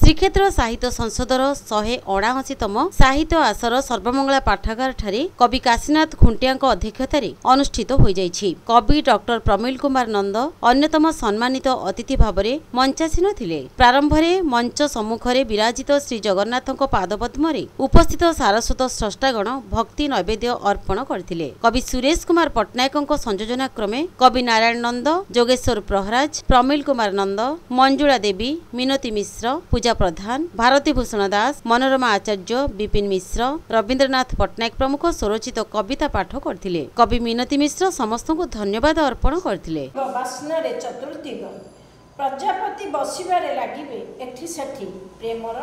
श्रीक्षेत्र साहित्य संसदर 179तम साहित्य आसर सर्वमंगला पाठागार ठारे कवि काशीनाथ खुंटिया अध्यक्षतार अनुष्ठित हो जाइछि। कवि डॉक्टर प्रमिल कुमार नंद अन्यतम सम्मानित अतिथि भाव में मंचासीन थिले। प्रारंभ में मंच सम्मुखें विराजित श्री जगन्नाथ पादपद्म उपस्थित सारस्वत स्रष्टागण भक्ति नैवेद्य अर्पण करथिले। कवि सुरेश कुमार पट्टनायक संयोजना क्रमे कवि नारायण नंद, जोगेश्वर प्रहराज, प्रमिल कुमार नंद, मंजुला देवी, मिनती मिश्र, पूजा प्रधान, भारती भूषण दास, मनोरमा आचार्य, विपिन मिश्र, रवीन्द्रनाथ पट्टनायक प्रमुख स्वरचित कविता पाठ करथिले। कवि मिनती मिश्र समस्त को धन्यवाद अर्पण करथिले। चतुर्थी प्रजापति बसिबारे लागिबे एठी सेठी प्रेमर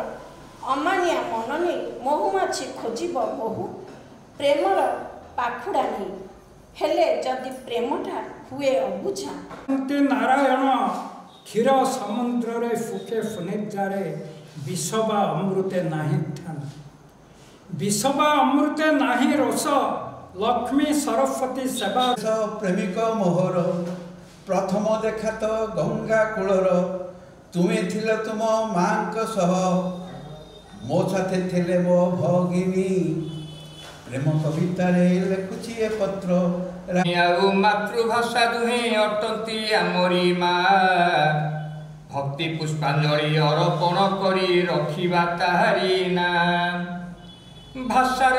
अमानिया मन नहीं महुमाछी खोजिब बहु प्रेमर पाखुड़ा नहीं हेले जदि प्रेमटा हुए अबुझा। नारायण क्षीर समुद्र रे फुके फुनिजारे विषबा अमृते नाही ठान विषबा अमृते नाही रस लक्ष्मी सरस्वती सेवा प्रेमिक मोहर प्रथम देखा तो गंगा कूलर तुमे थिल तुम मांक सह मो साथे थिले मो भगिनी प्रेम कविता रे लेखुची ए पत्र मातृभाषा दुहे अटंती आमरी मा भक्ति पुष्पांजलि अर्पण करी रखिबा ताहारी नाम भाषार